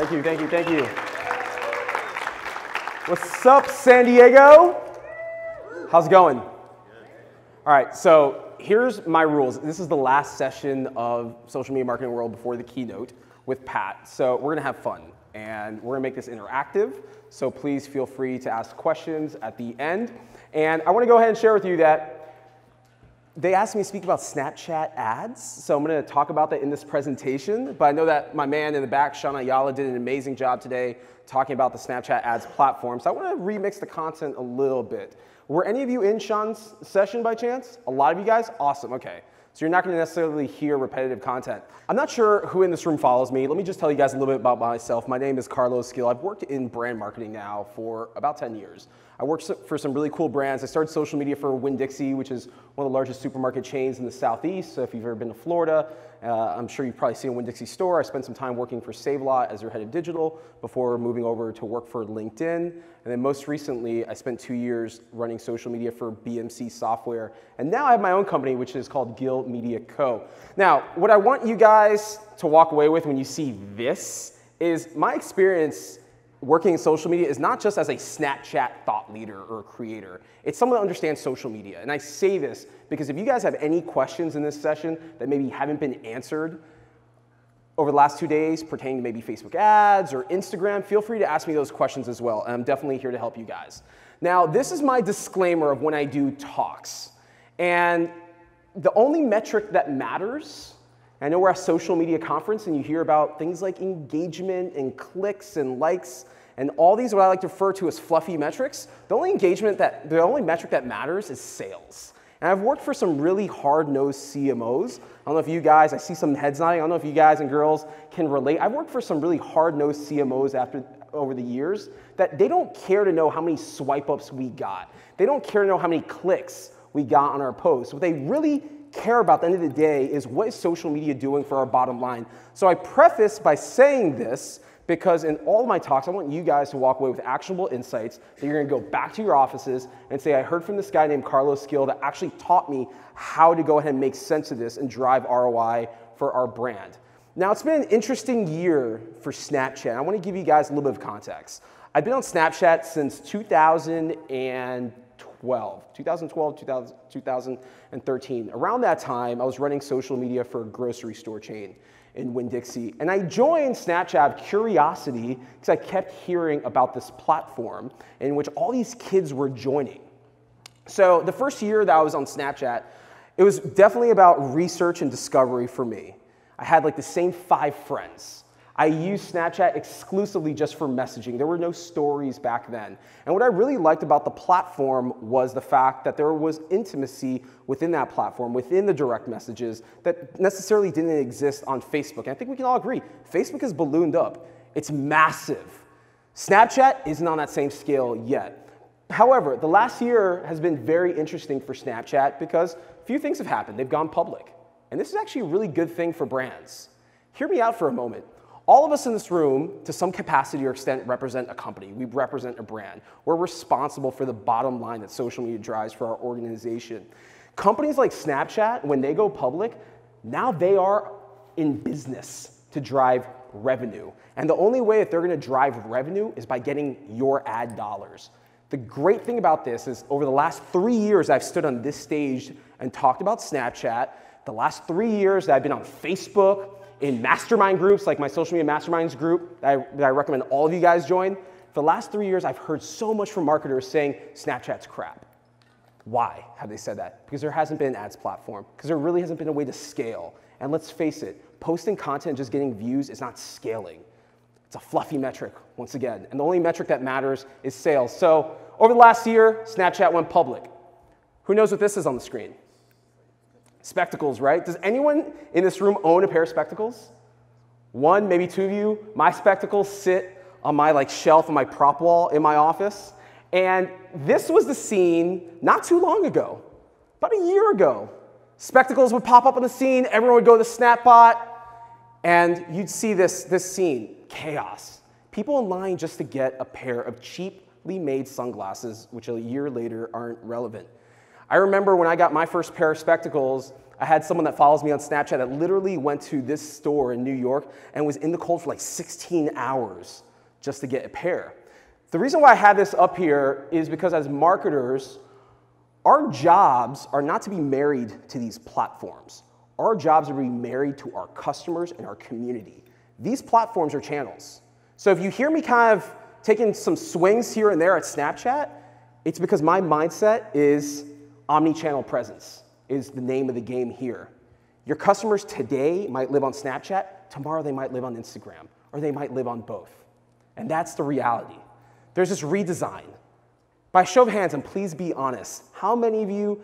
Thank you, thank you, thank you. What's up, San Diego? How's it going? All right, so here's my rules. This is the last session of Social Media Marketing World before the keynote with Pat. So we're gonna have fun, and we're gonna make this interactive. So please feel free to ask questions at the end. And I wanna go ahead and share with you that they asked me to speak about Snapchat ads, so I'm going to talk about that in this presentation, but I know that my man in the back, Sean Ayala, did an amazing job today talking about the Snapchat ads platform, so I want to remix the content a little bit. Were any of you in Sean's session by chance? A lot of you guys? Awesome, okay. So you're not going to necessarily hear repetitive content. I'm not sure who in this room follows me. Let me just tell you guys a little bit about myself. My name is Carlos Gil. I've worked in brand marketing now for about 10 years. I worked for some really cool brands. I started social media for Winn-Dixie, which is one of the largest supermarket chains in the Southeast. So if you've ever been to Florida, I'm sure you've probably seen a Winn-Dixie store. I spent some time working for Save A Lot as their head of digital before moving over to work for LinkedIn. And then most recently, I spent 2 years running social media for BMC Software. And now I have my own company, which is called Gil Media Co. Now, what I want you guys to walk away with when you see this is my experience working in social media is not just as a Snapchat thought leader or creator. It's someone that understands social media. And I say this because if you guys have any questions in this session that maybe haven't been answered over the last 2 days pertaining to maybe Facebook ads or Instagram, feel free to ask me those questions as well. And I'm definitely here to help you guys. Now, this is my disclaimer of when I do talks. And the only metric that matters, I know we're at a social media conference and you hear about things like engagement and clicks and likes and all these what I like to refer to as fluffy metrics. The only metric that matters is sales. And I've worked for some really hard-nosed CMOs. I don't know if you guys, I see some heads nodding, I don't know if you guys and girls can relate. I've worked for some really hard-nosed CMOs over the years that they don't care to know how many swipe ups we got. They don't care to know how many clicks we got on our posts. What they really care about at the end of the day is what is social media doing for our bottom line. So I preface by saying this because in all of my talks, I want you guys to walk away with actionable insights that you're gonna go back to your offices and say, I heard from this guy named Carlos Gil that actually taught me how to go ahead and make sense of this and drive ROI for our brand. Now, it's been an interesting year for Snapchat. I wanna give you guys a little bit of context. I've been on Snapchat since 2013. Around that time, I was running social media for a grocery store chain in Winn-Dixie. And I joined Snapchat out of curiosity because I kept hearing about this platform in which all these kids were joining. So the first year that I was on Snapchat, it was definitely about research and discovery for me. I had like the same 5 friends. I used Snapchat exclusively just for messaging. There were no stories back then. And what I really liked about the platform was the fact that there was intimacy within that platform, within the direct messages that necessarily didn't exist on Facebook. And I think we can all agree, Facebook has ballooned up. It's massive. Snapchat isn't on that same scale yet. However, the last year has been very interesting for Snapchat because a few things have happened. They've gone public. And this is actually a really good thing for brands. Hear me out for a moment. All of us in this room, to some capacity or extent, represent a company. We represent a brand. We're responsible for the bottom line that social media drives for our organization. Companies like Snapchat, when they go public, now they are in business to drive revenue. And the only way that they're going to drive revenue is by getting your ad dollars. The great thing about this is over the last 3 years I've stood on this stage and talked about Snapchat. The last 3 years that I've been on Facebook, in mastermind groups like my social media masterminds group that I recommend all of you guys join. For the last 3 years, I've heard so much from marketers saying Snapchat's crap. Why have they said that? Because there hasn't been an ads platform, because there really hasn't been a way to scale. And let's face it, posting content and just getting views is not scaling. It's a fluffy metric, once again. And the only metric that matters is sales. So over the last year, Snapchat went public. Who knows what this is on the screen? Spectacles, right? Does anyone in this room own a pair of spectacles? One, maybe 2 of you. My spectacles sit on my shelf on my prop wall in my office. And this was the scene not too long ago, about a year ago. Spectacles would pop up on the scene, everyone would go to the Snapbot, and you'd see this scene, chaos. People in line just to get a pair of cheaply made sunglasses, which a year later aren't relevant. I remember when I got my first pair of spectacles, I had someone that follows me on Snapchat that literally went to this store in New York and was in the cold for like 16 hours just to get a pair. The reason why I have this up here is because as marketers, our jobs are not to be married to these platforms. Our jobs are to be married to our customers and our community. These platforms are channels. So if you hear me kind of taking some swings here and there at Snapchat, it's because my mindset is omni-channel presence is the name of the game here. Your customers today might live on Snapchat, tomorrow they might live on Instagram, or they might live on both. And that's the reality. There's this redesign. By show of hands, and please be honest, how many of you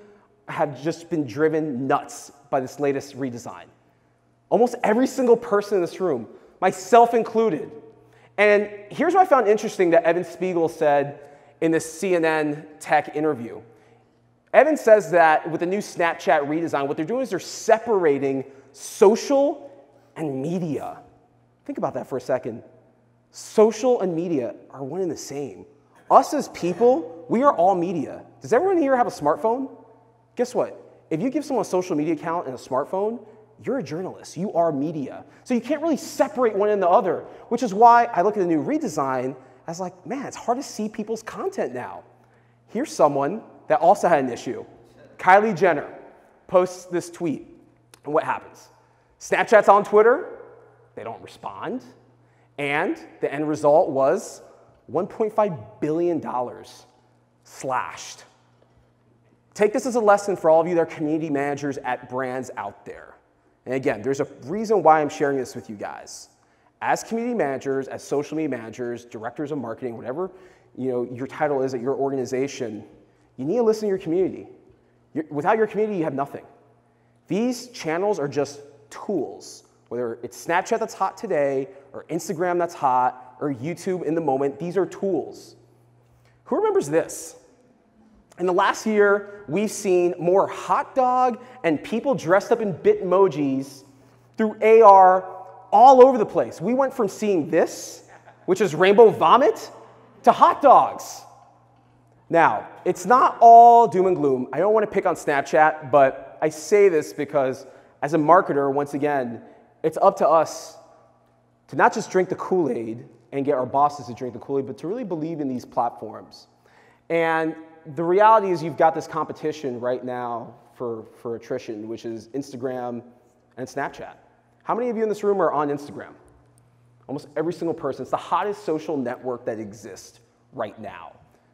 have just been driven nuts by this latest redesign? Almost every single person in this room, myself included. And here's what I found interesting that Evan Spiegel said in this CNN tech interview. Evan says that with the new Snapchat redesign, what they're doing is they're separating social and media. Think about that for a second. Social and media are one and the same. Us as people, we are all media. Does everyone here have a smartphone? Guess what? If you give someone a social media account and a smartphone, you're a journalist. You are media. So you can't really separate one and the other, which is why I look at the new redesign as like, man, it's hard to see people's content now. Here's someone that also had an issue. Kylie Jenner posts this tweet, and what happens? Snapchat's on Twitter, they don't respond, and the end result was $1.5 billion slashed. Take this as a lesson for all of you that are community managers at brands out there. And again, there's a reason why I'm sharing this with you guys. As community managers, as social media managers, directors of marketing, whatever your title is at your organization, you need to listen to your community. Without your community, you have nothing. These channels are just tools. Whether it's Snapchat that's hot today, or Instagram that's hot, or YouTube in the moment, these are tools. Who remembers this? In the last year, we've seen more hot dog and people dressed up in Bitmojis through AR all over the place. We went from seeing this, which is rainbow vomit, to hot dogs. Now, it's not all doom and gloom. I don't want to pick on Snapchat, but I say this because as a marketer, once again, it's up to us to not just drink the Kool-Aid and get our bosses to drink the Kool-Aid, but to really believe in these platforms. And the reality is you've got this competition right now for attrition, which is Instagram and Snapchat. How many of you in this room are on Instagram? Almost every single person. It's the hottest social network that exists right now.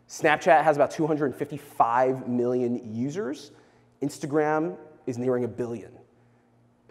Snapchat has about 255 million users. Instagram is nearing 1 billion.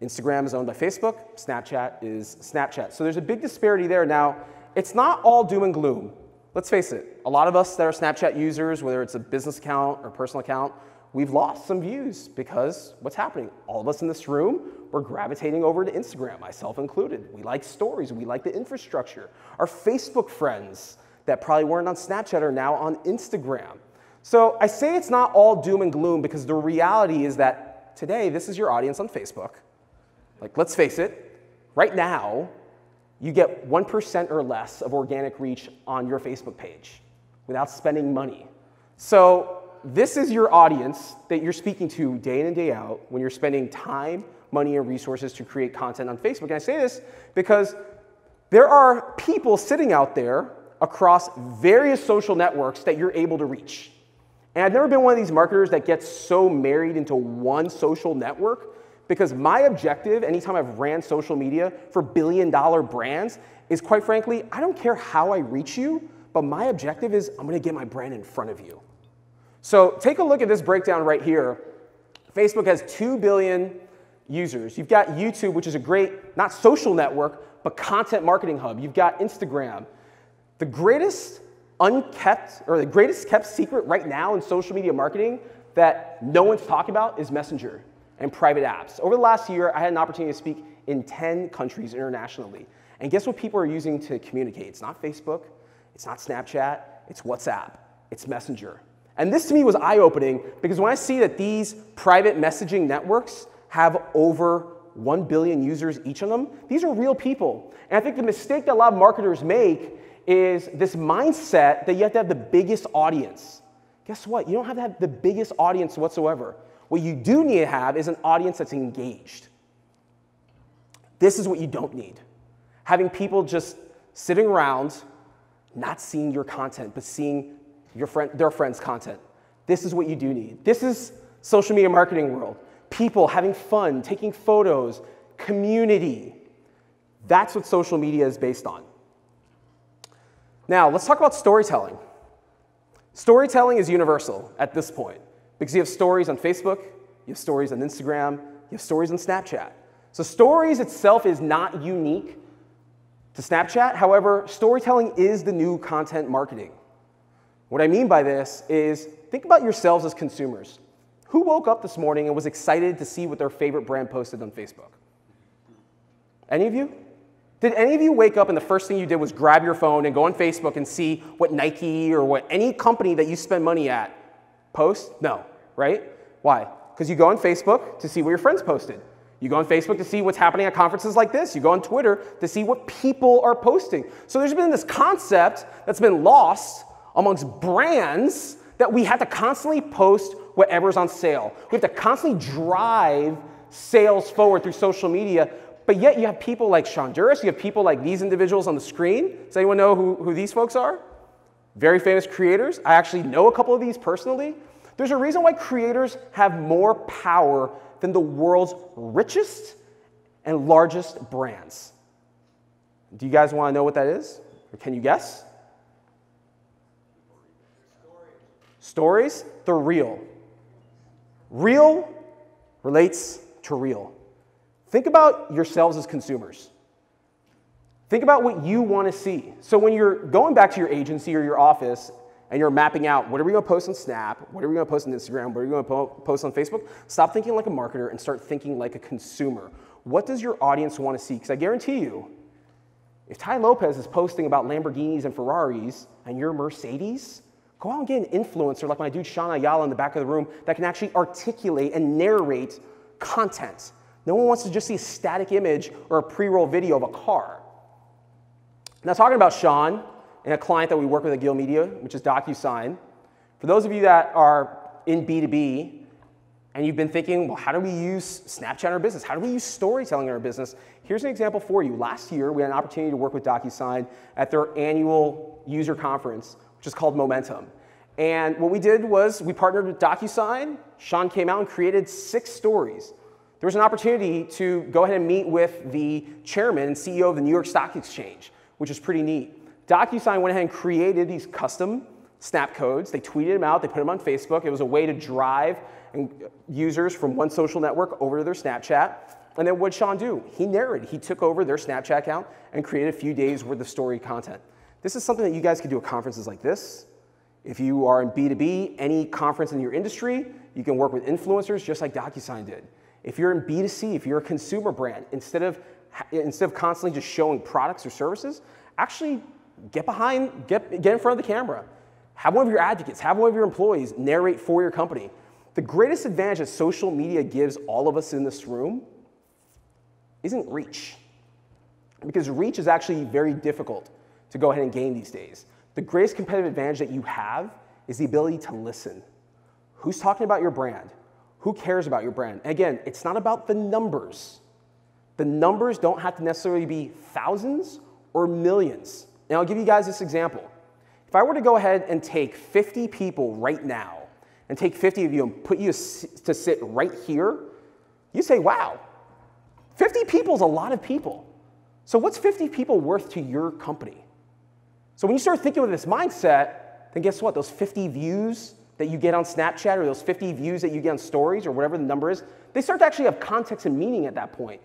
Instagram is owned by Facebook. Snapchat is Snapchat. So there's a big disparity there. Now, it's not all doom and gloom. Let's face it. A lot of us that are Snapchat users, whether it's a business account or personal account, we've lost some views because what's happening? All of us in this room, we're gravitating over to Instagram, myself included. We like stories. We like the infrastructure. Our Facebook friends that probably weren't on Snapchat are now on Instagram. So I say it's not all doom and gloom because the reality is that today, this is your audience on Facebook. Like, let's face it, right now, you get 1% or less of organic reach on your Facebook page without spending money. So this is your audience that you're speaking to day in and day out when you're spending time, money, and resources to create content on Facebook. And I say this because there are people sitting out there across various social networks that you're able to reach. And I've never been one of these marketers that gets so married into one social network because my objective, anytime I've ran social media for billion-dollar brands, is quite frankly, I don't care how I reach you, but my objective is I'm gonna get my brand in front of you. So take a look at this breakdown right here. Facebook has 2 billion users. You've got YouTube, which is a great, not social network, but content marketing hub. You've got Instagram. The greatest unkept, or the greatest kept secret right now in social media marketing that no one's talking about is Messenger and private apps. Over the last year, I had an opportunity to speak in 10 countries internationally. And guess what people are using to communicate? It's not Facebook, it's not Snapchat, it's WhatsApp, it's Messenger. And this to me was eye-opening because when I see that these private messaging networks have over 1 billion users each of them, these are real people. And I think the mistake that a lot of marketers make is this mindset that you have to have the biggest audience. Guess what? You don't have to have the biggest audience whatsoever. What you do need to have is an audience that's engaged. This is what you don't need. Having people just sitting around, not seeing your content, but seeing their friends' content. This is what you do need. This is social media marketing world. People having fun, taking photos, community. That's what social media is based on. Now, let's talk about storytelling. Storytelling is universal at this point because you have stories on Facebook, you have stories on Instagram, you have stories on Snapchat. So stories itself is not unique to Snapchat. However, storytelling is the new content marketing. What I mean by this is think about yourselves as consumers. Who woke up this morning and was excited to see what their favorite brand posted on Facebook? Any of you? Did any of you wake up and the first thing you did was grab your phone and go on Facebook and see what Nike or what any company that you spend money at post? No, right? Why? Because you go on Facebook to see what your friends posted. You go on Facebook to see what's happening at conferences like this. You go on Twitter to see what people are posting. So there's been this concept that's been lost amongst brands that we have to constantly post whatever's on sale. We have to constantly drive sales forward through social media, but yet you have people like Sean Duras, you have people like these individuals on the screen. Does anyone know who these folks are? Very famous creators. I actually know a couple of these personally. There's a reason why creators have more power than the world's richest and largest brands. Do you guys want to know what that is? Or can you guess? Stories, they're real. Real relates to real. Think about yourselves as consumers. Think about what you want to see. So when you're going back to your agency or your office and you're mapping out what are we going to post on Snap, what are we going to post on Instagram, what are we going to post on Facebook, stop thinking like a marketer and start thinking like a consumer. What does your audience want to see? Because I guarantee you, if Tai Lopez is posting about Lamborghinis and Ferraris and you're Mercedes, go out and get an influencer like my dude Sean Ayala in the back of the room that can actually articulate and narrate content. No one wants to just see a static image or a pre-roll video of a car. Now, talking about Sean and a client that we work with at Gil Media, which is DocuSign, for those of you that are in B2B and you've been thinking, well, how do we use Snapchat in our business? How do we use storytelling in our business? Here's an example for you. Last year, we had an opportunity to work with DocuSign at their annual user conference, which is called Momentum. And what we did was we partnered with DocuSign. Sean came out and created 6 stories. There was an opportunity to go ahead and meet with the chairman and CEO of the New York Stock Exchange, which is pretty neat. DocuSign went ahead and created these custom snap codes. They tweeted them out. They put them on Facebook. It was a way to drive users from one social network over to their Snapchat. And then what did Sean do? He narrated. He took over their Snapchat account and created a few days worth of story content. This is something that you guys can do at conferences like this. If you are in B2B, any conference in your industry, you can work with influencers just like DocuSign did. If you're in B2C, if you're a consumer brand, instead of constantly just showing products or services, actually get in front of the camera. Have one of your advocates, have one of your employees narrate for your company. The greatest advantage that social media gives all of us in this room isn't reach. Because reach is actually very difficult to go ahead and gain these days. The greatest competitive advantage that you have is the ability to listen. Who's talking about your brand? Who cares about your brand? Again, it's not about the numbers. The numbers don't have to necessarily be thousands or millions. And I'll give you guys this example. If I were to go ahead and take 50 people right now, and take 50 of you and put you to sit right here, you say, wow, 50 people is a lot of people. So what's 50 people worth to your company? So when you start thinking with this mindset, then guess what? Those 50 views that you get on Snapchat or those 50 views that you get on stories or whatever the number is, they start to actually have context and meaning at that point.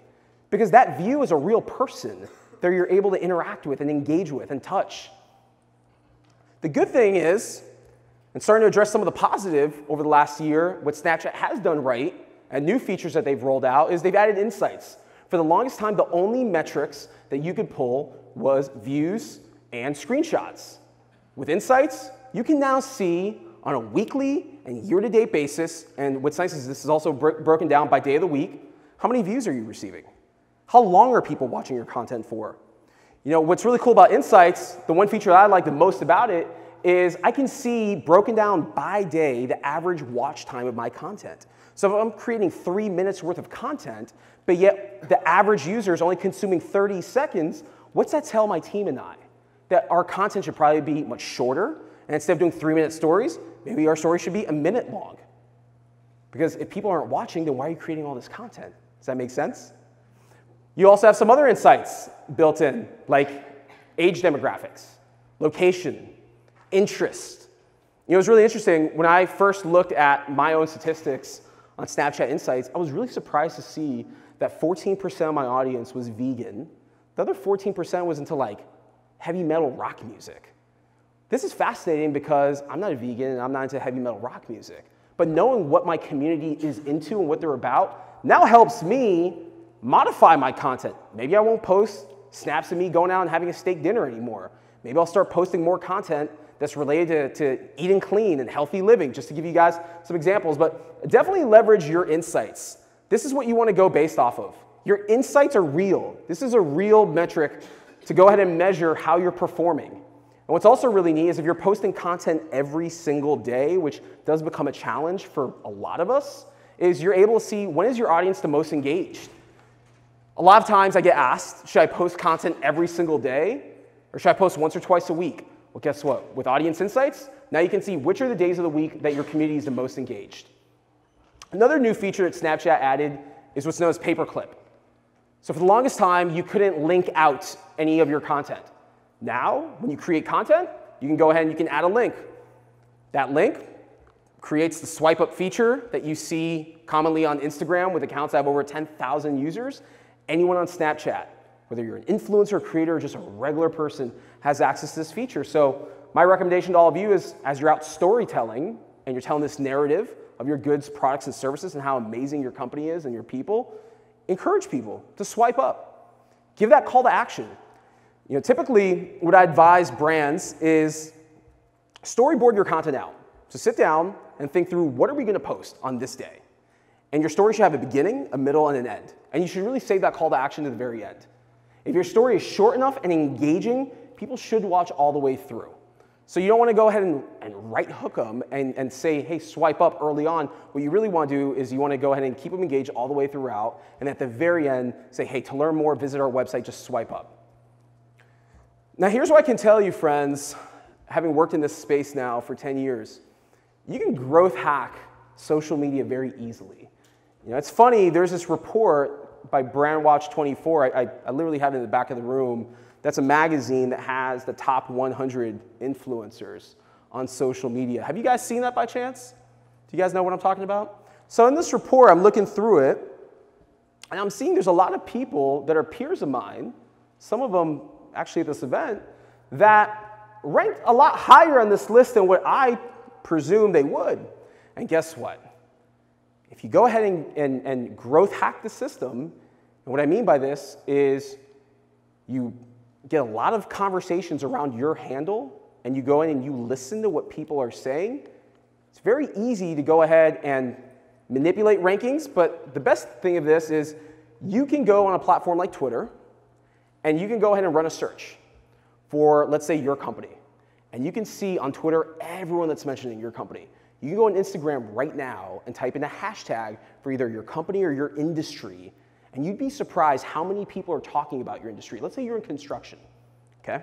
Because that view is a real person that you're able to interact with and engage with and touch. The good thing is, and starting to address some of the positive over the last year, what Snapchat has done right and new features that they've rolled out is they've added insights. For the longest time, the only metrics that you could pull was views and screenshots. With insights, you can now see on a weekly and year-to-date basis, and what's nice is this is also broken down by day of the week, how many views are you receiving? How long are people watching your content for? You know, what's really cool about Insights, the one feature that I like the most about it, is I can see broken down by day the average watch time of my content. So if I'm creating 3 minutes worth of content, but yet the average user is only consuming 30 seconds, what's that tell my team and I? That our content should probably be much shorter, and instead of doing 3-minute stories, maybe our story should be a minute long. Because if people aren't watching, then why are you creating all this content? Does that make sense? You also have some other insights built in, like age demographics, location, interest. It was really interesting. When I first looked at my own statistics on Snapchat Insights, I was really surprised to see that 14% of my audience was vegan. The other 14% was into like heavy metal rock music. This is fascinating because I'm not a vegan and I'm not into heavy metal rock music. But knowing what my community is into and what they're about now helps me modify my content. Maybe I won't post snaps of me going out and having a steak dinner anymore. Maybe I'll start posting more content that's related to eating clean and healthy living, just to give you guys some examples. But definitely leverage your insights. This is what you want to go based off of. Your insights are real. This is a real metric to go ahead and measure how you're performing. And what's also really neat is if you're posting content every single day, which does become a challenge for a lot of us, is you're able to see when is your audience the most engaged. A lot of times I get asked, should I post content every single day or should I post once or twice a week? Well, guess what? With Audience Insights, now you can see which are the days of the week that your community is the most engaged. Another new feature that Snapchat added is what's known as pay-per-clip. So for the longest time, you couldn't link out any of your content. Now, when you create content, you can go ahead and you can add a link. That link creates the swipe up feature that you see commonly on Instagram with accounts that have over 10,000 users. Anyone on Snapchat, whether you're an influencer, creator, or just a regular person, has access to this feature. So my recommendation to all of you is, as you're out storytelling and you're telling this narrative of your goods, products, and services and how amazing your company is and your people, encourage people to swipe up. Give that call to action. Typically, what I advise brands is storyboard your content out. So sit down and think through, what are we going to post on this day? And your story should have a beginning, a middle, and an end. And you should really save that call to action to the very end. If your story is short enough and engaging, people should watch all the way through. So you don't want to go ahead and right hook them and say, hey, swipe up early on. What you really want to do is you want to go ahead and keep them engaged all the way throughout. And at the very end, say, hey, to learn more, visit our website, just swipe up. Now, here's what I can tell you, friends, having worked in this space now for 10 years. You can growth hack social media very easily. It's funny, there's this report by Brandwatch 24, I literally have it in the back of the room, that's a magazine that has the top 100 influencers on social media. Have you guys seen that by chance? Do you guys know what I'm talking about? So in this report, I'm looking through it, and I'm seeing there's a lot of people that are peers of mine, some of them actually at this event, that ranked a lot higher on this list than what I presume they would. And guess what? If you go ahead and growth hack the system, and what I mean by this is you get a lot of conversations around your handle, and you go in and you listen to what people are saying, it's very easy to go ahead and manipulate rankings, but the best thing of this is you can go on a platform like Twitter, and you can go ahead and run a search for, let's say, your company. And you can see on Twitter everyone that's mentioning your company. You can go on Instagram right now and type in a hashtag for either your company or your industry, and you'd be surprised how many people are talking about your industry. Let's say you're in construction, okay?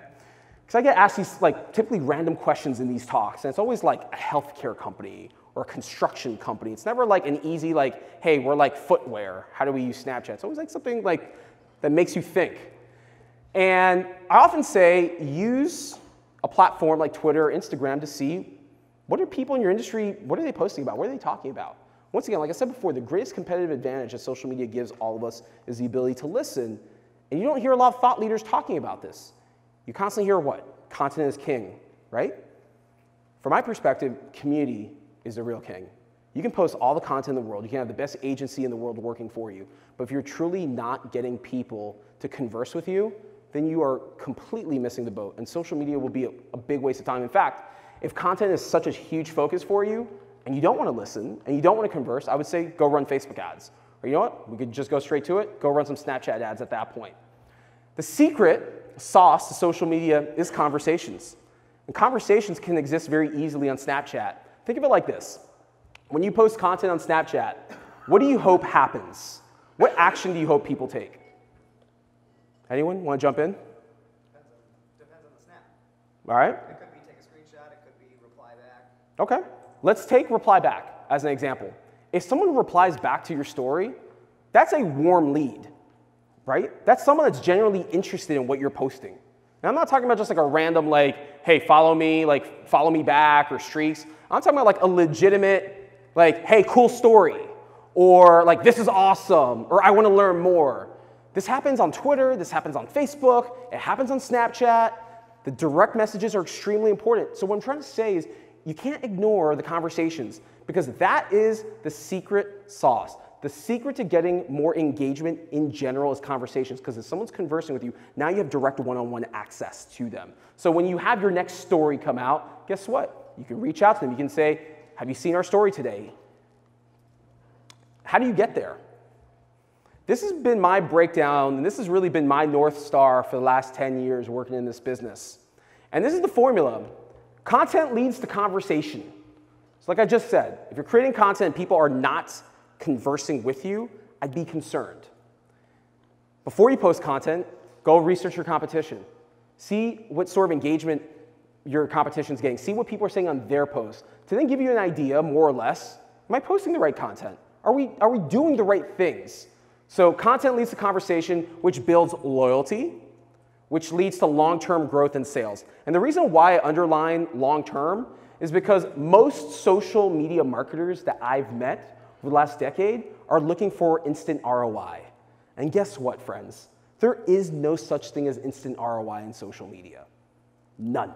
Because I get asked these typically random questions in these talks, and it's always like a healthcare company or a construction company. It's never like an easy hey, we're like footwear. How do we use Snapchat? It's always like something that makes you think. And I often say use a platform like Twitter or Instagram to see what are people in your industry, what are they posting about? What are they talking about? Once again, like I said before, the greatest competitive advantage that social media gives all of us is the ability to listen. And you don't hear a lot of thought leaders talking about this. You constantly hear what? Content is king, right? From my perspective, community is the real king. You can post all the content in the world. You can have the best agency in the world working for you. But if you're truly not getting people to converse with you, then you are completely missing the boat. And social media will be a big waste of time. In fact, if content is such a huge focus for you, and you don't want to listen, and you don't want to converse, I would say go run Facebook ads. Or you know what? We could just go straight to it. Go run some Snapchat ads at that point. The secret sauce to social media is conversations. And conversations can exist very easily on Snapchat. Think of it like this. When you post content on Snapchat, What do you hope happens? What action do you hope people take? Anyone want to jump in? Depends on the snap. All right. It could be take a screenshot. It could be reply back. Okay. Let's take reply back as an example. If someone replies back to your story, that's a warm lead, right? That's someone that's genuinely interested in what you're posting. Now, I'm not talking about just like a random like, hey, follow me back or streaks. I'm talking about like a legitimate, like, hey, cool story, or like, this is awesome, or I want to learn more. This happens on Twitter, this happens on Facebook, it happens on Snapchat. The direct messages are extremely important. So what I'm trying to say is you can't ignore the conversations because that is the secret sauce. The secret to getting more engagement in general is conversations, because if someone's conversing with you, now you have direct one-on-one access to them. So when you have your next story come out, guess what? You can reach out to them. You can say, have you seen our story today? How do you get there? This has been my breakdown, and this has really been my North Star for the last 10 years working in this business. And this is the formula. Content leads to conversation. So like I just said, if you're creating content and people are not conversing with you, I'd be concerned. Before you post content, go research your competition. See what sort of engagement your competition's getting. See what people are saying on their posts to then give you an idea, more or less, am I posting the right content? Are we doing the right things? So content leads to conversation, which builds loyalty, which leads to long-term growth in sales. And the reason why I underline long-term is because most social media marketers that I've met over the last decade are looking for instant ROI. And guess what, friends? There is no such thing as instant ROI in social media. None.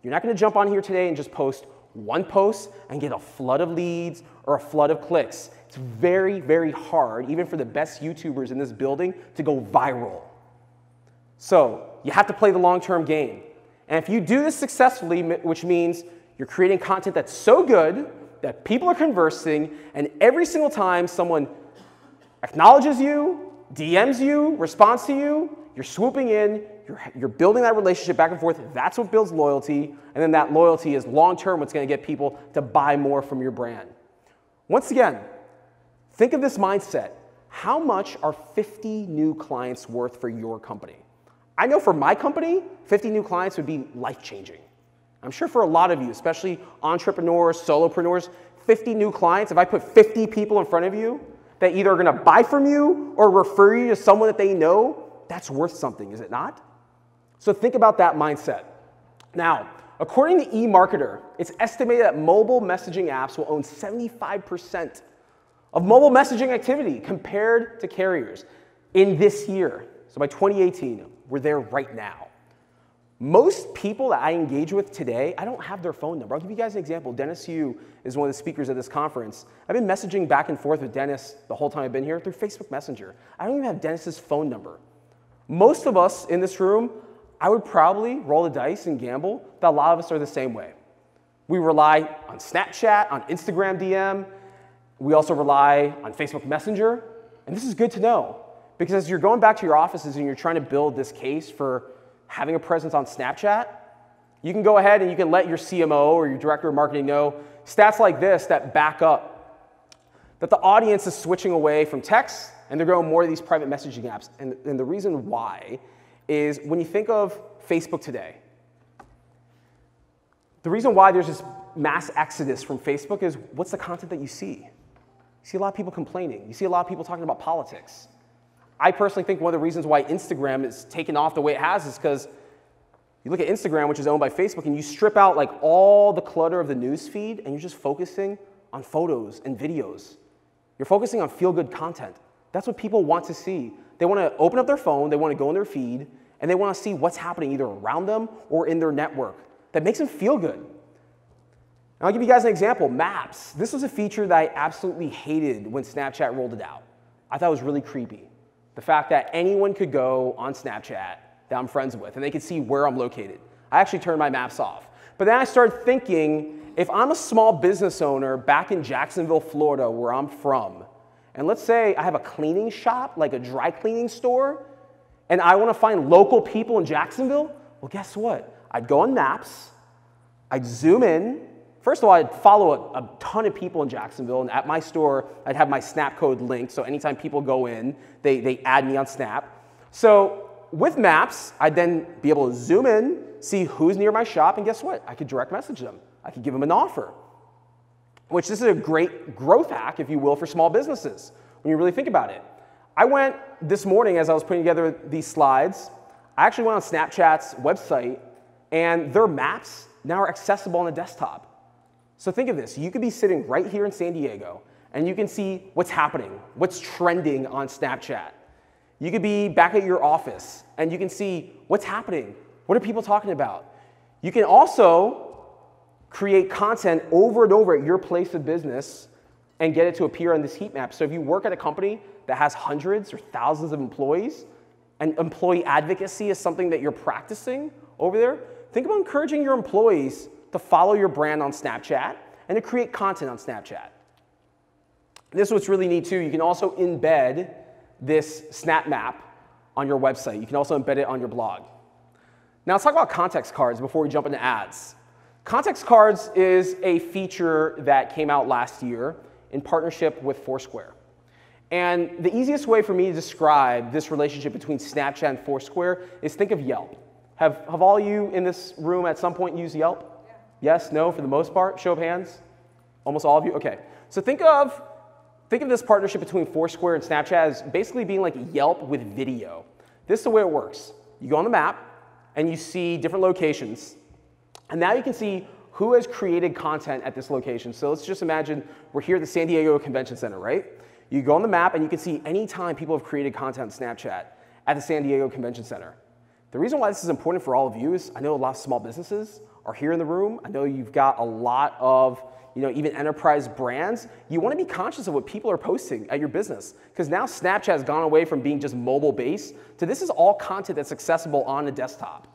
You're not going to jump on here today and just post one post and get a flood of leads or a flood of clicks. It's very, very hard, even for the best YouTubers in this building, to go viral. So you have to play the long-term game. And if you do this successfully, which means you're creating content that's so good that people are conversing, and every single time someone acknowledges you, DMs you, responds to you, you're swooping in, you're building that relationship back and forth. That's what builds loyalty, and then that loyalty is long-term what's going to get people to buy more from your brand. Once again, think of this mindset. How much are 50 new clients worth for your company? I know for my company, 50 new clients would be life-changing. I'm sure for a lot of you, especially entrepreneurs, solopreneurs, 50 new clients, if I put 50 people in front of you that either are going to buy from you or refer you to someone that they know, that's worth something, is it not? So think about that mindset. Now, according to eMarketer, it's estimated that mobile messaging apps will own 75% of mobile messaging activity compared to carriers in this year. So by 2018, we're there right now. Most people that I engage with today, I don't have their phone number. I'll give you guys an example. Dennis Yu is one of the speakers at this conference. I've been messaging back and forth with Dennis the whole time I've been here through Facebook Messenger. I don't even have Dennis's phone number. Most of us in this room, I would probably roll the dice and gamble that a lot of us are the same way. We rely on Snapchat, on Instagram DM. We also rely on Facebook Messenger. And this is good to know, because as you're going back to your offices and you're trying to build this case for having a presence on Snapchat, you can go ahead and you can let your CMO or your director of marketing know stats like this that back up that the audience is switching away from text and they're going more to these private messaging apps. And the reason why is when you think of Facebook today, the reason why there's this mass exodus from Facebook is what's the content that you see? You see a lot of people complaining. You see a lot of people talking about politics. I personally think one of the reasons why Instagram is taken off the way it has is because you look at Instagram, which is owned by Facebook, and you strip out like all the clutter of the news feed, and you're just focusing on photos and videos. You're focusing on feel-good content. That's what people want to see. They want to open up their phone, they want to go in their feed, and they want to see what's happening either around them or in their network that makes them feel good. And I'll give you guys an example. Maps. This was a feature that I absolutely hated when Snapchat rolled it out. I thought it was really creepy. The fact that anyone could go on Snapchat that I'm friends with, and they could see where I'm located. I actually turned my maps off. But then I started thinking, if I'm a small business owner back in Jacksonville, Florida, where I'm from, and let's say I have a cleaning shop, like a dry cleaning store, and I want to find local people in Jacksonville, well, guess what? I'd go on Maps, I'd zoom in. First of all, I'd follow a ton of people in Jacksonville, and at my store, I'd have my Snap code linked, so anytime people go in, they add me on Snap. So with Maps, I'd then be able to zoom in, see who's near my shop, and guess what? I could direct message them. I could give them an offer, which this is a great growth hack, if you will, for small businesses, when you really think about it. I went this morning, as I was putting together these slides, I actually went on Snapchat's website, and their maps now are accessible on the desktop. So think of this. You could be sitting right here in San Diego, and you can see what's happening, what's trending on Snapchat. You could be back at your office, and you can see what's happening. What are people talking about? You can also create content over and over at your place of business and get it to appear on this heat map. So if you work at a company that has hundreds or thousands of employees, and employee advocacy is something that you're practicing over there, think about encouraging your employees to follow your brand on Snapchat and to create content on Snapchat. This is what's really neat too. You can also embed this Snap map on your website. You can also embed it on your blog. Now let's talk about context cards before we jump into ads. Context cards is a feature that came out last year in partnership with Foursquare. And the easiest way for me to describe this relationship between Snapchat and Foursquare is think of Yelp. Have all you in this room at some point used Yelp? Yeah. Yes, no, for the most part? Show of hands? Almost all of you? Okay. So think of this partnership between Foursquare and Snapchat as basically being like Yelp with video. This is the way it works. You go on the map, and you see different locations. And now you can see who has created content at this location. So let's just imagine we're here at the San Diego Convention Center, right? You go on the map, and you can see any time people have created content on Snapchat at the San Diego Convention Center. The reason why this is important for all of you is I know a lot of small businesses are here in the room. I know you've got a lot of even enterprise brands. You want to be conscious of what people are posting at your business, because now Snapchat has gone away from being just mobile-based to this is all content that's accessible on a desktop.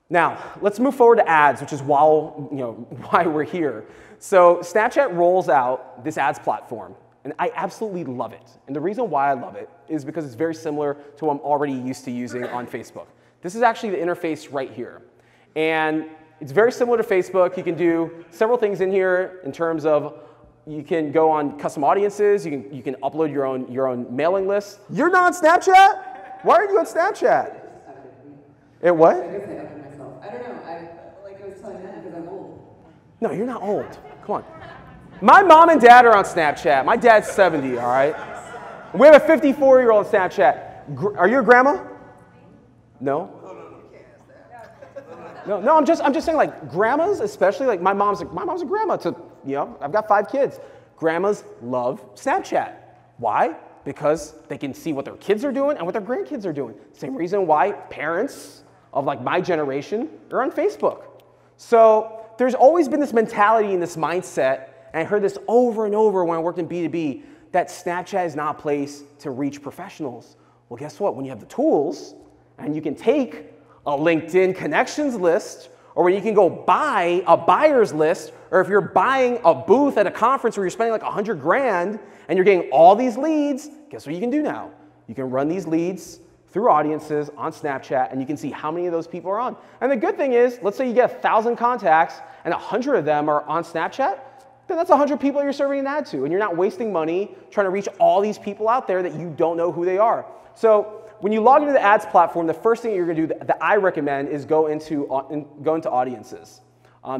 Now, let's move forward to ads, which is why we're here. So Snapchat rolls out this ads platform, and I absolutely love it. And the reason why I love it is because it's very similar to what I'm already used to using on Facebook. This is actually the interface right here. And it's very similar to Facebook. You can do several things in here in terms of you can go on custom audiences. You can upload your own mailing list. You're not on Snapchat? Why aren't you on Snapchat? It what? I guess I updated myself. I don't know. I was telling Matt because I'm old. No, you're not old. Come on. My mom and dad are on Snapchat. My dad's 70, all right? We have a 54-year-old on Snapchat. Are you a grandma? No? No, I'm just saying, like, grandmas, especially, like, my mom's a grandma to, I've got 5 kids. Grandmas love Snapchat. Why? Because they can see what their kids are doing and what their grandkids are doing. Same reason why parents of, like, my generation are on Facebook. So there's always been this mentality and this mindset, and I heard this over and over when I worked in B2B, that Snapchat is not a place to reach professionals. Well, guess what? When you have the tools, and you can take a LinkedIn connections list, or when you can go buy a buyer's list, or if you're buying a booth at a conference where you're spending like 100 grand and you're getting all these leads, guess what you can do now? You can run these leads through audiences on Snapchat, and you can see how many of those people are on. And the good thing is, let's say you get 1,000 contacts and 100 of them are on Snapchat, then that's 100 people you're serving an ad to, and you're not wasting money trying to reach all these people out there that you don't know who they are. So when you log into the ads platform, the first thing you're going to do that I recommend is go into audiences.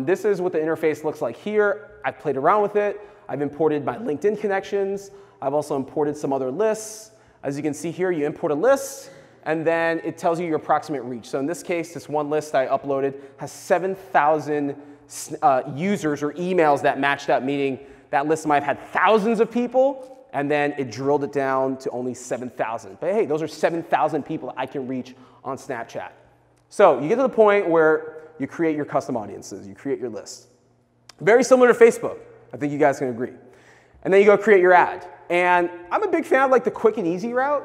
This is what the interface looks like here. I've played around with it. I've imported my LinkedIn connections. I've also imported some other lists. As you can see here, you import a list, and then it tells you your approximate reach. So in this case, this one list I uploaded has 7,000 users or emails that matched up, meaning that list might have had thousands of people, and then it drilled it down to only 7,000. But hey, those are 7,000 people that I can reach on Snapchat. So you get to the point where you create your custom audiences, you create your list. Very similar to Facebook. I think you guys can agree. And then you go create your ad. And I'm a big fan of like the quick and easy route.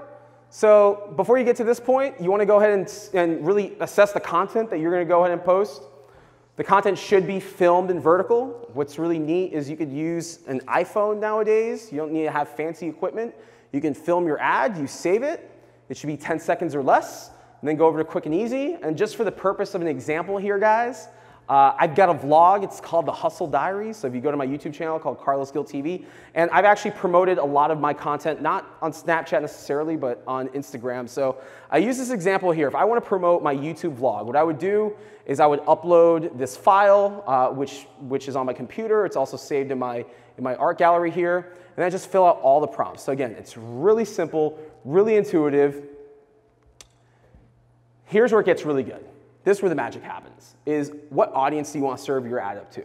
So before you get to this point, you want to go ahead and really assess the content that you're going to go ahead and post. The content should be filmed in vertical. What's really neat is you could use an iPhone nowadays. You don't need to have fancy equipment. You can film your ad, you save it. It should be 10 seconds or less, and then go over to quick and easy. And just for the purpose of an example here, guys, I've got a vlog, it's called the Hustle Diaries. So if you go to my YouTube channel called Carlos Gil TV, and I've actually promoted a lot of my content, not on Snapchat necessarily, but on Instagram. So I use this example here. If I want to promote my YouTube vlog, what I would do is I would upload this file, which is on my computer. It's also saved in my art gallery here. And I just fill out all the prompts. So again, it's really simple, really intuitive. Here's where it gets really good. This is where the magic happens, is what audience do you want to serve your ad up to?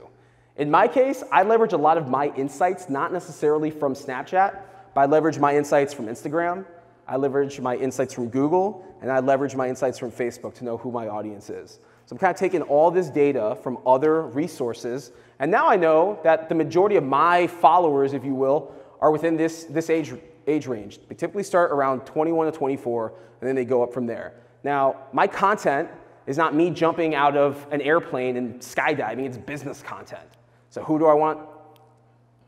In my case, I leverage a lot of my insights, not necessarily from Snapchat, but I leverage my insights from Instagram, I leverage my insights from Google, and I leverage my insights from Facebook to know who my audience is. So I'm kind of taking all this data from other resources, and now I know that the majority of my followers, if you will, are within this age range. They typically start around 21 to 24, and then they go up from there. Now, my content is not me jumping out of an airplane and skydiving, it's business content. So who do I want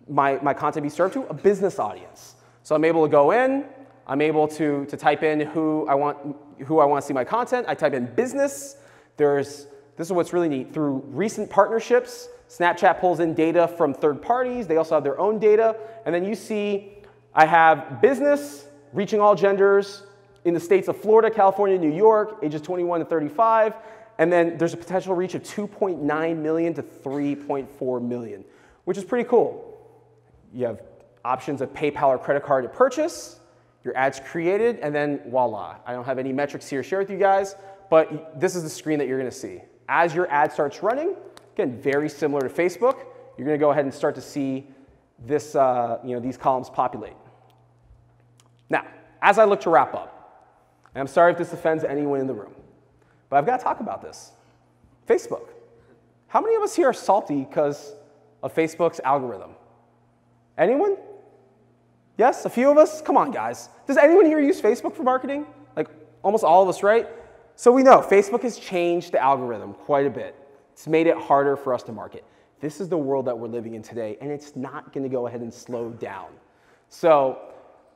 my content to be served to? A business audience. So I'm able to go in, I'm able to type in who I want to see my content. I type in business. This is what's really neat. Through recent partnerships, Snapchat pulls in data from third parties. They also have their own data. And then you see I have business, reaching all genders, in the states of Florida, California, New York, ages 21 to 35, and then there's a potential reach of 2.9 million to 3.4 million, which is pretty cool. You have options of PayPal or credit card to purchase, your ad's created, and then voila. I don't have any metrics here to share with you guys, but this is the screen that you're gonna see. As your ad starts running, again, very similar to Facebook, you're gonna go ahead and start to see this, these columns populate. Now, as I look to wrap up, and I'm sorry if this offends anyone in the room, but I've got to talk about this. Facebook. How many of us here are salty because of Facebook's algorithm? Anyone? Yes, a few of us? Come on, guys. Does anyone here use Facebook for marketing? Like almost all of us, right? So we know Facebook has changed the algorithm quite a bit. It's made it harder for us to market. This is the world that we're living in today, and it's not going to go ahead and slow down. So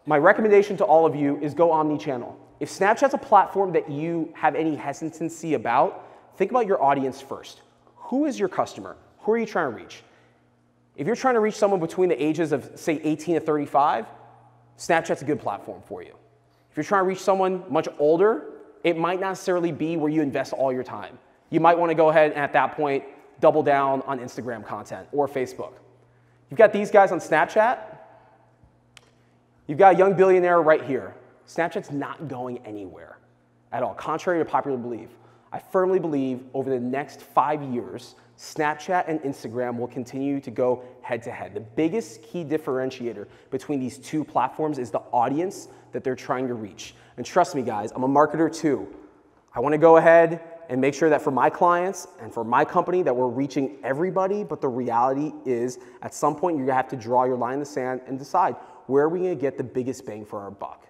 my recommendation to all of you is go omni-channel. If Snapchat's a platform that you have any hesitancy about, think about your audience first. Who is your customer? Who are you trying to reach? If you're trying to reach someone between the ages of, say, 18 to 35, Snapchat's a good platform for you. If you're trying to reach someone much older, it might not necessarily be where you invest all your time. You might want to go ahead and at that point double down on Instagram content or Facebook. You've got these guys on Snapchat. You've got a young billionaire right here. Snapchat's not going anywhere at all, contrary to popular belief. I firmly believe over the next 5 years, Snapchat and Instagram will continue to go head-to-head. The biggest key differentiator between these two platforms is the audience that they're trying to reach. And trust me, guys, I'm a marketer too. I want to go ahead and make sure that for my clients and for my company that we're reaching everybody, but the reality is at some point you're going to have to draw your line in the sand and decide where are we going to get the biggest bang for our buck.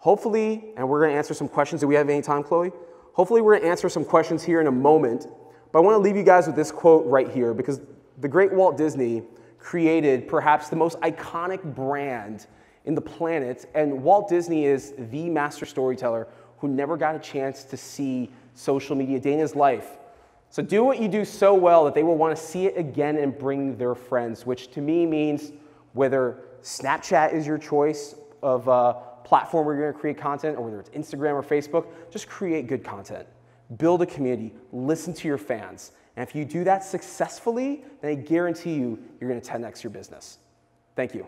Hopefully, and we're going to answer some questions. Do we have any time, Chloe? Hopefully we're going to answer some questions here in a moment, but I want to leave you guys with this quote right here because the great Walt Disney created perhaps the most iconic brand in the planet, and Walt Disney is the master storyteller who never got a chance to see social media a day in his life. So do what you do so well that they will want to see it again and bring their friends, which to me means whether Snapchat is your choice of platform where you're going to create content, or whether it's Instagram or Facebook, just create good content. Build a community. Listen to your fans. And if you do that successfully, then I guarantee you, you're going to 10x your business. Thank you.